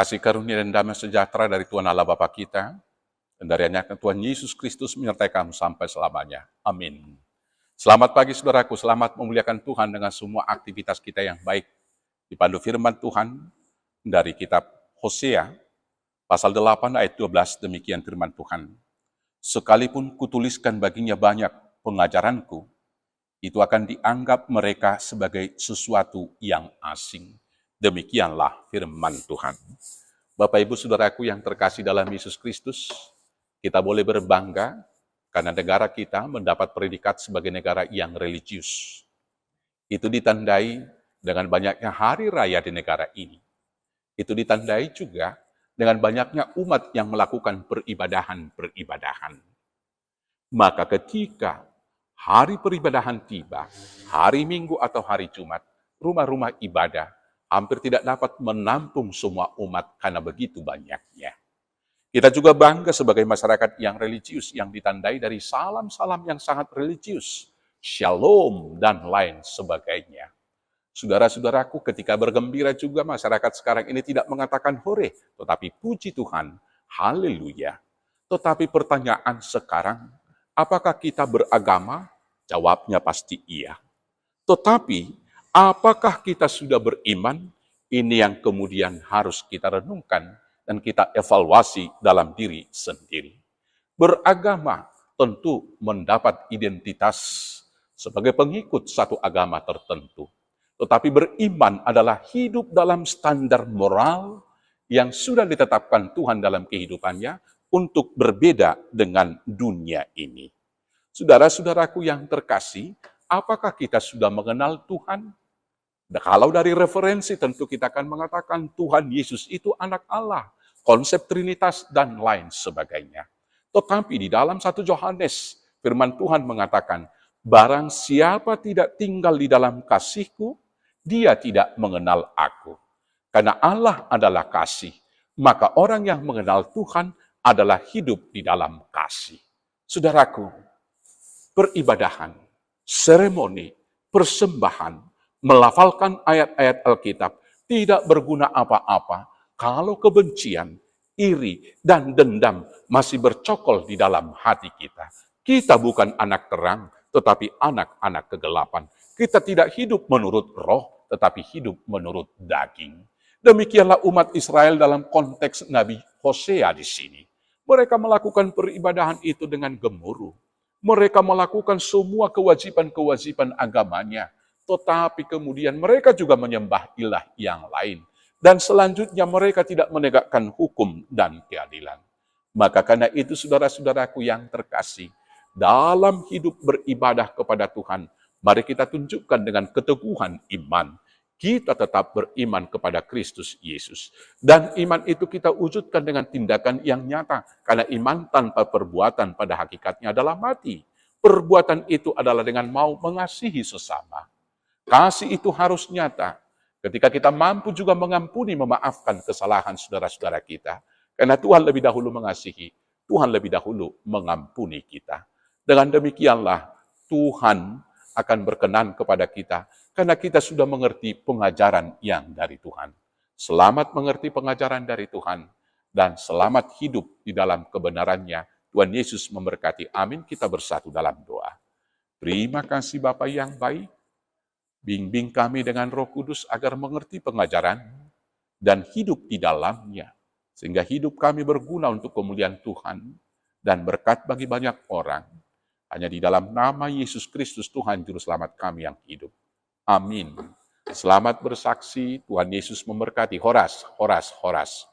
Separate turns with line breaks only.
Kasih karunia dan damai sejahtera dari Tuhan Allah Bapa kita, dan dari anaknya Tuhan Yesus Kristus menyertai kamu sampai selamanya. Amin. Selamat pagi saudaraku, selamat memuliakan Tuhan dengan semua aktivitas kita yang baik. Dipandu firman Tuhan dari kitab Hosea, pasal 8 ayat 12, demikian firman Tuhan. Sekalipun kutuliskan baginya banyak pengajaranku, itu akan dianggap mereka sebagai sesuatu yang asing. Demikianlah firman Tuhan. Bapak Ibu Saudaraku yang terkasih dalam Yesus Kristus, kita boleh berbangga karena negara kita mendapat predikat sebagai negara yang religius. Itu ditandai dengan banyaknya hari raya di negara ini. Itu ditandai juga dengan banyaknya umat yang melakukan peribadahan. Maka ketika hari peribadahan tiba, hari Minggu atau hari Jumat, rumah-rumah ibadah hampir tidak dapat menampung semua umat karena begitu banyaknya. Kita juga bangga sebagai masyarakat yang religius, yang ditandai dari salam-salam yang sangat religius, shalom, dan lain sebagainya. Saudara-saudaraku, ketika bergembira juga masyarakat sekarang ini tidak mengatakan hore, tetapi puji Tuhan, haleluya. Tetapi pertanyaan sekarang, apakah kita beragama? Jawabnya pasti iya. Tetapi, apakah kita sudah beriman? Ini yang kemudian harus kita renungkan dan kita evaluasi dalam diri sendiri. Beragama tentu mendapat identitas sebagai pengikut satu agama tertentu. Tetapi beriman adalah hidup dalam standar moral yang sudah ditetapkan Tuhan dalam kehidupannya untuk berbeda dengan dunia ini. Saudara-saudaraku yang terkasih, apakah kita sudah mengenal Tuhan? Nah, kalau dari referensi tentu kita akan mengatakan Tuhan Yesus itu anak Allah, konsep Trinitas dan lain sebagainya. Tetapi di dalam 1 Yohanes, firman Tuhan mengatakan, barang siapa tidak tinggal di dalam kasih-Ku, dia tidak mengenal Aku. Karena Allah adalah kasih, maka orang yang mengenal Tuhan adalah hidup di dalam kasih. Saudaraku, peribadahan, seremoni, persembahan, melafalkan ayat-ayat Alkitab tidak berguna apa-apa kalau kebencian, iri, dan dendam masih bercokol di dalam hati kita. Kita bukan anak terang, tetapi anak-anak kegelapan. Kita tidak hidup menurut roh, tetapi hidup menurut daging. Demikianlah umat Israel dalam konteks Nabi Hosea di sini. Mereka melakukan peribadahan itu dengan gemuruh. Mereka melakukan semua kewajiban-kewajiban agamanya. Tetapi kemudian mereka juga menyembah ilah yang lain. Dan selanjutnya mereka tidak menegakkan hukum dan keadilan. Maka karena itu saudara-saudaraku yang terkasih, dalam hidup beribadah kepada Tuhan, mari kita tunjukkan dengan keteguhan iman. Kita tetap beriman kepada Kristus Yesus. Dan iman itu kita wujudkan dengan tindakan yang nyata. Karena iman tanpa perbuatan pada hakikatnya adalah mati. Perbuatan itu adalah dengan mau mengasihi sesama. Kasih itu harus nyata. Ketika kita mampu juga mengampuni, memaafkan kesalahan saudara-saudara kita. Karena Tuhan lebih dahulu mengasihi, Tuhan lebih dahulu mengampuni kita. Dengan demikianlah Tuhan akan berkenan kepada kita. Karena kita sudah mengerti pengajaran yang dari Tuhan. Selamat mengerti pengajaran dari Tuhan. Dan selamat hidup di dalam kebenarannya. Tuhan Yesus memberkati. Amin. Kita bersatu dalam doa. Terima kasih Bapa yang baik. Bimbing kami dengan Roh Kudus agar mengerti pengajaran dan hidup di dalamnya. Sehingga hidup kami berguna untuk kemuliaan Tuhan dan berkat bagi banyak orang. Hanya di dalam nama Yesus Kristus Tuhan Juru Selamat kami yang hidup. Amin. Selamat bersaksi, Tuhan Yesus memberkati. Horas, horas, horas.